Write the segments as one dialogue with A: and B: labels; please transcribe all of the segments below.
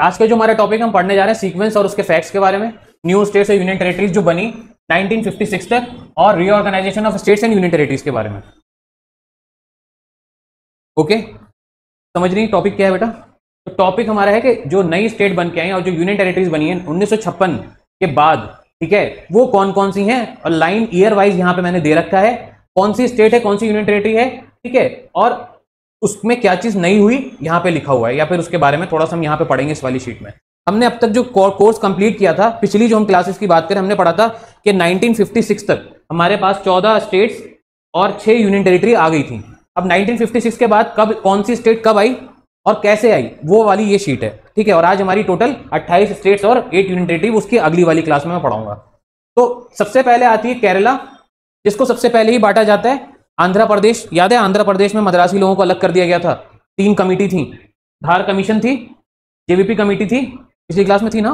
A: आज का जो हमारा टॉपिक हम पढ़ने जा रहे हैं सीक्वेंस और उसके फैक्ट्स के बारे में, न्यू स्टेट्स और यूनियन टेरिटरीज जो बनी 1956 तक, और reorganisation of states and union territories के बारे में। ओके, समझ रही टॉपिक क्या है बेटा? तो टॉपिक हमारा है कि जो नई स्टेट बन के आई और जो यूनियन टेरिटरीज बनी है 1956 के बाद, ठीक है, वो कौन कौन सी हैं, और लाइन ईयर वाइज यहां पे मैंने दे रखा है, कौन सी स्टेट है, कौन सी यूनियन टेरिटरी है, ठीक है, और उसमें क्या चीज नई हुई यहां पे लिखा हुआ है, या फिर उसके बारे में थोड़ा सा हम यहां पे पढ़ेंगे इस वाली शीट में। हमने अब तक जो कोर्स कंप्लीट किया था, पिछली जो हम क्लासेस की बात करें, हमने पढ़ा था कि 1956 तक हमारे पास 14 स्टेट्स और 6 यूनियन टेरिटरी आ गई थी। अब 1956 के बाद कब कौन सी स्टेट कब आई और कैसे आई, वो वाली ये शीट है, ठीक है। और आज हमारी टोटल 28 स्टेट्स और 8 यूनियन टेरिटरी, उसकी अगली वाली क्लास में मैं पढ़ाऊंगा। तो सबसे पहले आती है केरला, जिसको सबसे पहले ही बांटा जाता है। आंध्र प्रदेश, याद है आंध्र प्रदेश में मद्रासी लोगों को अलग कर दिया गया था, 3 कमिटी थी, धार कमीशन थी, जेवीपी कमेटी थी, पिछली क्लास में थी ना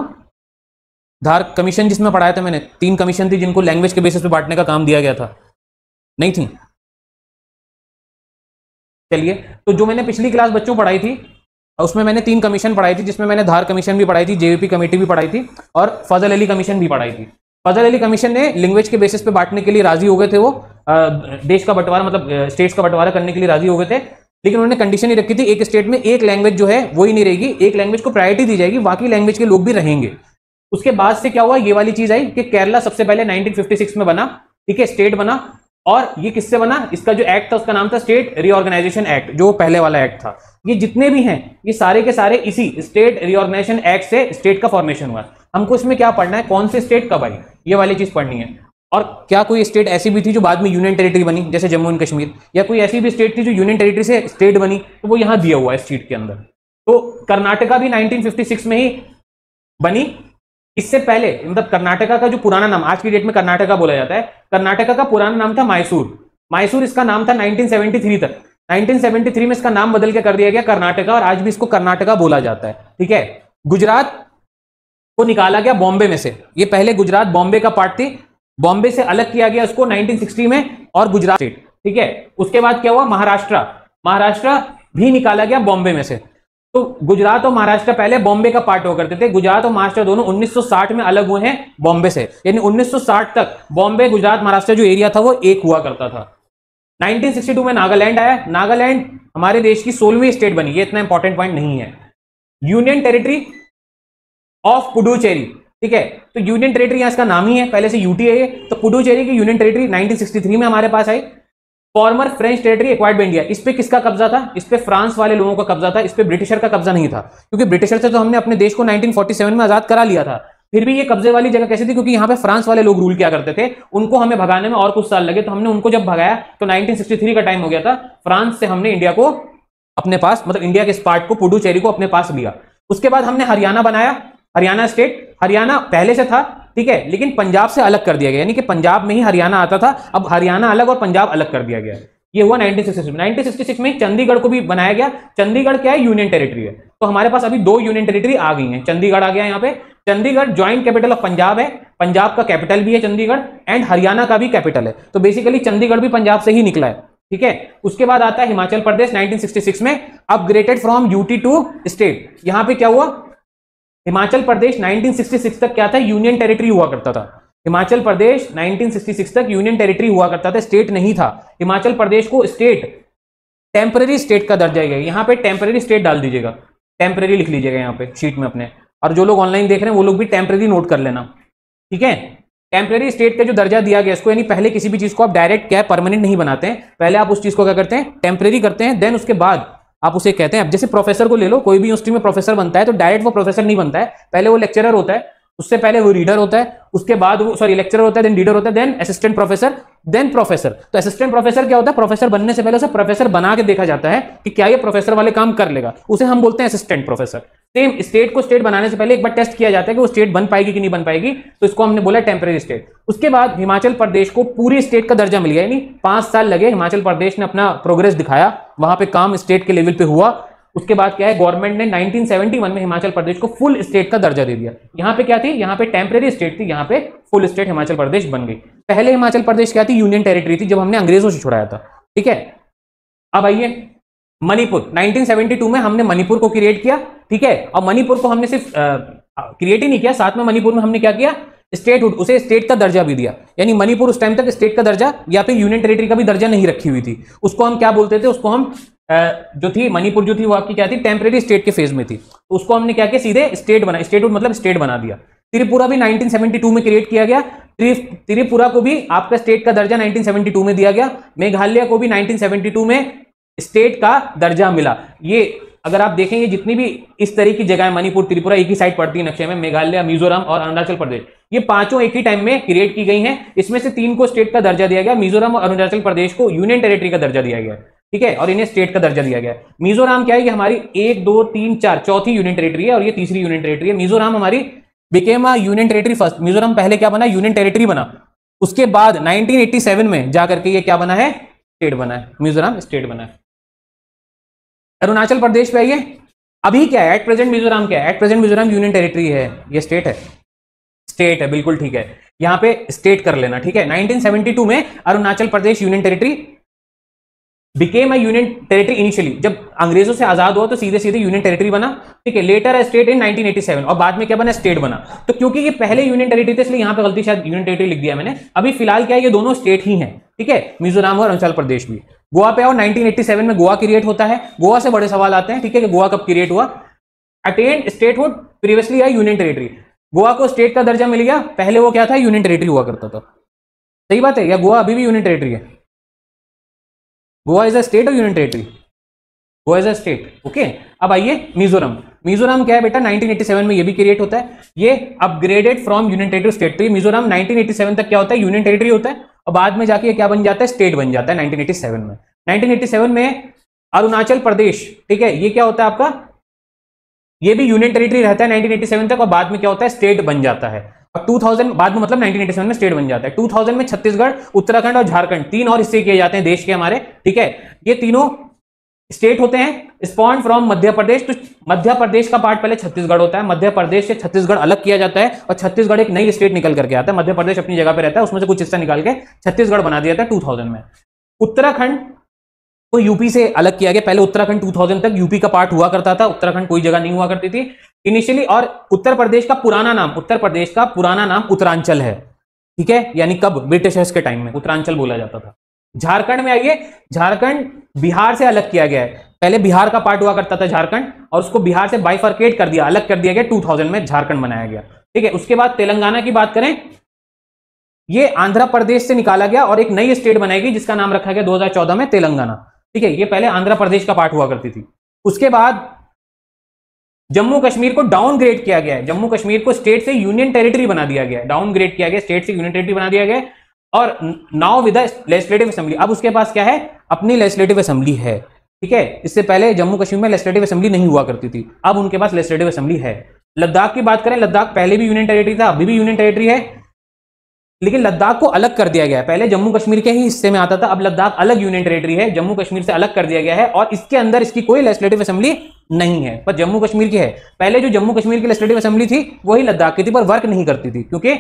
A: धार कमीशन, जिसमें पढ़ाया था मैंने, 3 कमीशन थी जिनको लैंग्वेज के बेसिस पे बांटने का काम दिया गया था, नहीं थी? चलिए, तो जो मैंने पिछली क्लास बच्चों पढ़ाई थी उसमें मैंने 3 कमीशन पढ़ाई थी, जिसमें मैंने धार कमीशन भी पढ़ाई थी, जेवीपी कमेटी भी पढ़ाई थी, और फजल अली कमीशन भी पढ़ाई थी। फजल अली कमीशन ने लैंग्वेज के बेसिस पे बांटने के लिए राजी हो गए थे, वो देश का बंटवारा मतलब स्टेट्स का बंटवारा करने के लिए राजी हो गए थे, लेकिन उन्होंने कंडीशन ही रखी थी एक स्टेट में एक लैंग्वेज जो है वो ही नहीं रहेगी, एक लैंग्वेज को प्रायोरिटी दी जाएगी, बाकी लैंग्वेज के लोग भी रहेंगे। उसके बाद से क्या हुआ, ये वाली चीज आई कि केरला सबसे पहले 1956 में बना, ठीक है, स्टेट बना। और ये किससे बना, इसका जो एक्ट था उसका नाम था स्टेट रीऑर्गेनाइजेशन एक्ट, जो पहले वाला एक्ट था। ये जितने भी हैं ये सारे के सारे इसी स्टेट रीऑर्गेनाइजेशन एक्ट से स्टेट का फॉर्मेशन हुआ। हमको इसमें क्या पढ़ना है, कौन से स्टेट कब आई, ये वाली चीज पढ़नी है। और क्या कोई स्टेट ऐसी भी थी जो बाद में यूनियन टेरिटरी बनी, जैसे जम्मू एंड कश्मीर, या कोई ऐसी भी स्टेट थी जो यूनियन टेरिटरी से स्टेट बनी, तो वो यहां दिया हुआ है स्टेट के अंदर। तो कर्नाटका भी 1956 में ही बनी। इससे पहले मतलब कर्नाटका का जो पुराना नाम, आज की डेट में कर्नाटका बोला जाता है, कर्नाटका का पुराना नाम था मैसूर। मैसूर इसका नाम था 1973 तक। 1973 में इसका नाम बदल के कर दिया गया कर्नाटका, और आज भी इसको कर्नाटका बोला जाता है, ठीक है। गुजरात को निकाला गया बॉम्बे में से, ये पहले गुजरात बॉम्बे का पार्ट थी, बॉम्बे से अलग किया गया उसको 1960 में, और गुजरात स्टेट, ठीक है। उसके बाद क्या हुआ, महाराष्ट्र भी निकाला गया बॉम्बे में से। तो गुजरात और महाराष्ट्र पहले बॉम्बे का पार्ट हुआ करते थे, गुजरात और महाराष्ट्र दोनों 1960 में अलग हुए हैं बॉम्बे से, यानी 1960 तक बॉम्बे गुजरात महाराष्ट्र जो एरिया था वो एक हुआ करता था। 1962 में नागालैंड आया, नागालैंड हमारे देश की 16वीं स्टेट बनी, ये इतना इंपॉर्टेंट पॉइंट नहीं है। यूनियन टेरिटरी ऑफ पुडुचेरी, ठीक है, तो यूनियन टेरिटरी यहां इसका नाम ही है, पहले से यूटी है ये, तो पुडुचेरी की यूनियन टेरिटरी 1963 में हमारे पास आई। Former French territory acquired by India, इस पे किसका कब्जा था, इस पे फ्रांस वाले लोगों का कब्जा था, इस पे ब्रिटिशर का कब्जा नहीं था, क्योंकि ब्रिटिशर से तो हमने अपने देश को 1947 में आजाद करा लिया था। फिर भी ये कब्जे वाली जगह कैसी थी, क्योंकि यहाँ पे फ्रांस वाले लोग रूल किया करते थे, उनको हमें भगाने में और कुछ साल लगे, तो हमने उनको जब भगाया तो 1963 का टाइम हो गया था, फ्रांस से हमने इंडिया को अपने पास, मतलब इंडिया के इस पार्ट को, पुडुचेरी को अपने पास लिया। उसके बाद हमने हरियाणा बनाया, हरियाणा स्टेट, हरियाणा पहले से था, ठीक है, लेकिन पंजाब से अलग कर दिया गया, यानी कि पंजाब में ही हरियाणा आता था, अब हरियाणा अलग और पंजाब अलग कर दिया गया। ये हुआ 1966 में। चंडीगढ़ को भी बनाया गया, चंडीगढ़ क्या है, यूनियन टेरिटरी है, तो हमारे पास अभी 2 यूनियन टेरिटरी आ गई हैं। चंडीगढ़ आ गया यहाँ पे, Chandigarh joint capital of Punjab है, पंजाब का कैपिटल भी है चंडीगढ़, एंड हरियाणा का भी कैपिटल है, तो बेसिकली चंडीगढ़ भी पंजाब से ही निकला है, ठीक है। उसके बाद आता है हिमाचल प्रदेश 1966 में, upgraded from UT to state. यहां पे क्या हुआ, हिमाचल प्रदेश 1966 तक क्या था, यूनियन टेरिटरी हुआ करता था। हिमाचल प्रदेश 1966 तक यूनियन टेरिटरी हुआ करता था, स्टेट नहीं था। हिमाचल प्रदेश को स्टेट, टेम्पररी स्टेट का दर्जा गया, यहां पे टेम्पररी स्टेट डाल दीजिएगा, टेम्पररी लिख लीजिएगा यहाँ पे शीट में अपने, और जो लोग ऑनलाइन देख रहे हैं वो लोग भी टेम्पररी नोट कर लेना, ठीक है। टेम्पररी स्टेट का जो दर्जा दिया गया इसको, यानी पहले किसी भी चीज को आप डायरेक्ट क्या परमानेंट नहीं बनाते हैं, पहले आप उस चीज को क्या करते हैं, टेम्पररी करते हैं, देन उसके बाद आप उसे कहते हैं। अब जैसे प्रोफेसर को ले लो, कोई भी यूनिवर्सिटी में प्रोफेसर बनता है तो डायरेक्ट वो प्रोफेसर नहीं बनता है, पहले वो लेक्चरर होता है, उससे पहले वो रीडर होता है, उसके बाद वो लेक्चरर होता है, देन रीडर होता है, then assistant professor, then professor. तो असिस्टेंट प्रोफेसर क्या होता है, प्रोफेसर बनने से पहले उसे प्रोफेसर बना के देखा जाता है कि क्या ये प्रोफेसर वाले काम कर लेगा, उसे हम बोलते हैं असिस्टेंट प्रोफेसर। सेम स्टेट को स्टेट बनाने से पहले एक बार टेस्ट किया जाता है कि वो स्टेट बन पाएगी कि नहीं बन पाएगी, तो इसको हमने बोला टेम्पररी स्टेट। उसके बाद हिमाचल प्रदेश को पूरी स्टेट का दर्जा मिल गया, यानी 5 साल लगे, हिमाचल प्रदेश ने अपना प्रोग्रेस दिखाया, वहां पे काम स्टेट के लेवल पे हुआ। उसके बाद क्या है, गवर्नमेंट ने 1971 में हिमाचल प्रदेश को फुल स्टेट का दर्जा दे दिया। यहां पे क्या थी, यहां पे टेम्पररी स्टेट थी, यहां पे फुल स्टेट हिमाचल प्रदेश बन गई। पहले हिमाचल प्रदेश क्या थी, यूनियन टेरिटरी थी, जब हमने अंग्रेजों से छुड़ाया था, ठीक है। अब आइए मणिपुर 1972 में हमने मणिपुर को क्रिएट किया, ठीक है। और मणिपुर को हमने सिर्फ क्रिएट ही नहीं किया, साथ में मणिपुर में हमने क्या किया, स्टेटहुड, उसे स्टेट का दर्जा भी दिया। यानी मणिपुर उस टाइम तक स्टेट का दर्जा या फिर यूनियन टेरिटरी का भी दर्जा नहीं रखी हुई थी। उसको हम क्या बोलते थे, उसको हम जो थी मणिपुर जो थी वो आपकी क्या थी, टेम्परेरी स्टेट के फेज में थी। तो उसको हमने क्या किया, सीधे स्टेट बना, स्टेटहुड मतलब स्टेट बना दिया। त्रिपुरा भी 1972 में क्रिएट किया गया। त्रिपुरा को भी आपका स्टेट का दर्जा 1972 में दिया गया। मेघालय को भी 1972 में स्टेट का दर्जा मिला। ये अगर आप देखेंगे जितनी भी इस तरह की जगह, मणिपुर त्रिपुरा एक ही साइड पड़ती है नक्शे में, मेघालय मिजोरम और अरुणाचल प्रदेश, ये पांचों एक ही टाइम में क्रिएट की गई हैं। इसमें से 3 को स्टेट का दर्जा दिया गया, मिजोरम और अरुणाचल प्रदेश को यूनियन टेरिटरी का दर्जा दिया गया, ठीक है, और इन्हें स्टेट का दर्जा दिया गया। मिजोरम क्या है, ये हमारी 1 2 3 4 चौथी यूनियन टेरिटरी है और ये तीसरी यूनियन टेरिटरी है। मिजोरम हमारी became a union territory first. Mizoram पहले क्या बना, यूनियन टेरिटरी बना, उसके बाद 1987 में जाकर के ये क्या बना है, स्टेट बना है, मिजोरम स्टेट बना है। अरुणाचल प्रदेश पे आइए, अभी क्या है, एट प्रेजेंट मिजोरम क्या है, at present Mizoram union territory है, ये स्टेट है, स्टेट है, बिल्कुल ठीक है, यहां पे स्टेट कर लेना, ठीक है। 1972 में Arunachal Pradesh union territory became a union territory initially, जब अंग्रेजों से आजाद हुआ तो सीधे सीधे यूनियन टेरिटरी बना, ठीक है। लेटर स्टेट इन 1987 और बाद में क्या बना, स्टेट बना। तो क्योंकि ये पहले यूनियन टेरिटरी थे इसलिए यहां पे गलती शायद यूनियन टेरिटरी लिख दिया मैंने। अभी फिलहाल क्या है, ये दोनों स्टेट ही हैं, ठीक है, मिजोरम और अरुणाचल प्रदेश भी। गोवा पे आओ, 1987 में गोवा क्रिएट होता है। गोवा से बड़े सवाल आते हैं, ठीक है, कि गोवा कब क्रिएट हुआ। अटेन्ड स्टेटहुड प्रीवियसली है यूनियन टेरिटरी, गोवा को स्टेट का दर्जा मिल गया, पहले वो क्या था, यूनियन टेरिटरी हुआ करता था। सही बात है, या गोवा अभी भी यूनियन टेरिटरी है? गोवा इज अ स्टेट और union territory? Goa is a state, okay. अब आइए मिजोरम, मिजोरम क्या है बेटा, 1987 में ये भी क्रिएट होता है, ये upgraded from union territory state. तो ये मिजोरम 1987 तक क्या होता है, यूनियन टेरिटरी होता है और बाद में जाके ये क्या बन जाता है, स्टेट बन जाता है 1987 में। 1987 में अरुणाचल प्रदेश, ठीक है, ये क्या होता है आपका, ये भी यूनियन टेरिटरी रहता है 1987 तक और बाद में क्या होता है, स्टेट बन जाता है। और 2000 बाद में मतलब 1987 में स्टेट बन जाता है। 2000 में छत्तीसगढ़, उत्तराखंड और झारखंड 3 और हिस्से किए जाते हैं देश के हमारे, ठीक है। ये तीनों स्टेट होते हैं स्पॉन फ्रॉम मध्य प्रदेश। तो मध्य प्रदेश का पार्ट पहले छत्तीसगढ़ होता है, मध्य प्रदेश से छत्तीसगढ़ अलग किया जाता है और छत्तीसगढ़ एक नई स्टेट निकल करके आता है। मध्य प्रदेश अपनी जगह पे रहता है, उसमें से कुछ हिस्सा निकाल के छत्तीसगढ़ बना दिया था 2000 में। उत्तराखंड को यूपी से अलग किया गया, पहले उत्तराखंड 2000 तक यूपी का पार्ट हुआ करता था, उत्तराखंड कोई जगह नहीं हुआ करती थी इनिशियली। और उत्तर प्रदेश का पुराना नाम, उत्तर प्रदेश का पुराना नाम उत्तरांचल है, ठीक है, यानी कब, ब्रिटिशर्स के टाइम में उत्तरांचल बोला जाता था। झारखंड में आइए, झारखंड बिहार से अलग किया गया है, पहले बिहार का पार्ट हुआ करता था झारखंड और उसको बिहार से बाइफर्केट कर दिया, अलग कर दिया गया, 2000 में झारखंड बनाया गया, ठीक है। उसके बाद तेलंगाना की बात करें, ये आंध्र प्रदेश से निकाला गया और एक नई स्टेट बनाएगी जिसका नाम रखा गया 2014 में तेलंगाना, ठीक है। ये पहले आंध्र प्रदेश का पार्ट हुआ करती थी। उसके बाद जम्मू कश्मीर को डाउनग्रेड किया गया है, जम्मू कश्मीर को स्टेट से यूनियन टेरिटरी बना दिया गया, डाउनग्रेड किया गया, स्टेट से यूनियन टेरिटरी बना दिया गया और नाउ विद लेजिस्लेटिव असेंबली। अब उसके पास क्या है, अपनी लेजिस्लेटिव असेंबली है, ठीक है। इससे पहले जम्मू कश्मीर में लेजिस्लेटिव असेंबली नहीं हुआ करती थी, अब उनके पास लेजिस्लेटिव असेंबली है। लद्दाख की बात करें, लद्दाख पहले भी यूनियन टेरिटरी था, अभी भी यूनियन टेरिटरी है, लेकिन लद्दाख को अलग कर दिया गया है। पहले जम्मू कश्मीर के ही हिस्से में आता था, अब लद्दाख अलग यूनियन टेरिटरी है, जम्मू कश्मीर से अलग कर दिया गया है और इसके अंदर इसकी कोई लेजिस्लेटिव असेंबली नहीं है, पर जम्मू कश्मीर की है। पहले जो जम्मू कश्मीर की लेजिस्लेटिव असेंबली थी वही लद्दाख की थी, पर वर्क नहीं करती थी क्योंकि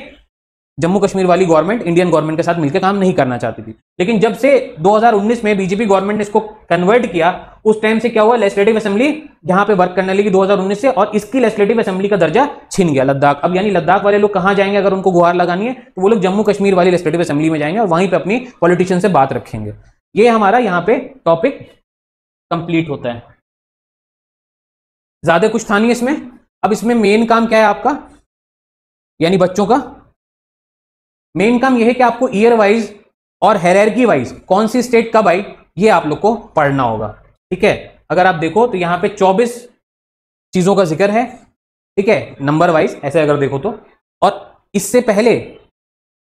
A: जम्मू कश्मीर वाली गवर्नमेंट इंडियन गवर्नमेंट के साथ मिलकर काम नहीं करना चाहती थी। लेकिन जब से 2019 में बीजेपी गवर्नमेंट ने इसको कन्वर्ट किया, उस टाइम से क्या हुआ, लेजिस्लेटिव असेंबली यहां पे वर्क करने लगी 2019 से और इसकी लेजिस्लेटिव असेंबली का दर्जा छिन गया लद्दाख। अब यानी लद्दाख वाले लोग कहां जाएंगे अगर उनको गुहार लगानी है, तो वो लोग जम्मू कश्मीर वाली लेजिस्लेटिव असेंबली में जाएंगे और वहीं पे अपनी पॉलिटिशियन से बात रखेंगे। ये हमारा यहाँ पे टॉपिक कंप्लीट होता है, ज्यादा कुछ था नहीं इसमें। अब इसमें मेन काम क्या है आपका, यानी बच्चों का मेन काम यह है कि आपको ईयर वाइज और हायरार्की वाइज कौन सी स्टेट कब आई ये आप लोग को पढ़ना होगा, ठीक है। अगर आप देखो तो यहां पे 24 चीजों का जिक्र है, ठीक है, नंबर वाइज ऐसे अगर देखो तो। और इससे पहले,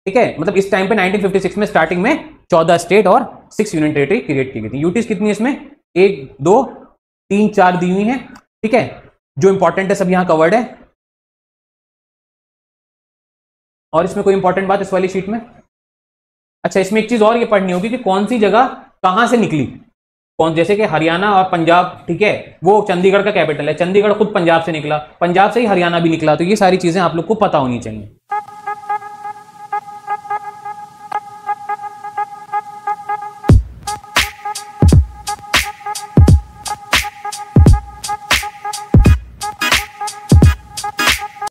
A: ठीक है, मतलब इस टाइम पे 1956 में स्टार्टिंग में 14 स्टेट और 6 यूनियन टेरिटरी क्रिएट की गई थी। यूटीज कितनी है इसमें, 1 2 3 4 दी हुई है, ठीक है। जो इंपॉर्टेंट है सब यहां कवर्ड है। और इसमें कोई इंपॉर्टेंट बात इस वाली शीट में, अच्छा इसमें एक चीज और ये पढ़नी होगी कि कौन सी जगह कहां से निकली, कौन, जैसे कि हरियाणा और पंजाब, ठीक है, वो चंडीगढ़ का कैपिटल है, चंडीगढ़ खुद पंजाब से निकला, पंजाब से ही हरियाणा भी निकला, तो ये सारी चीजें आप लोग को पता होनी चाहिए।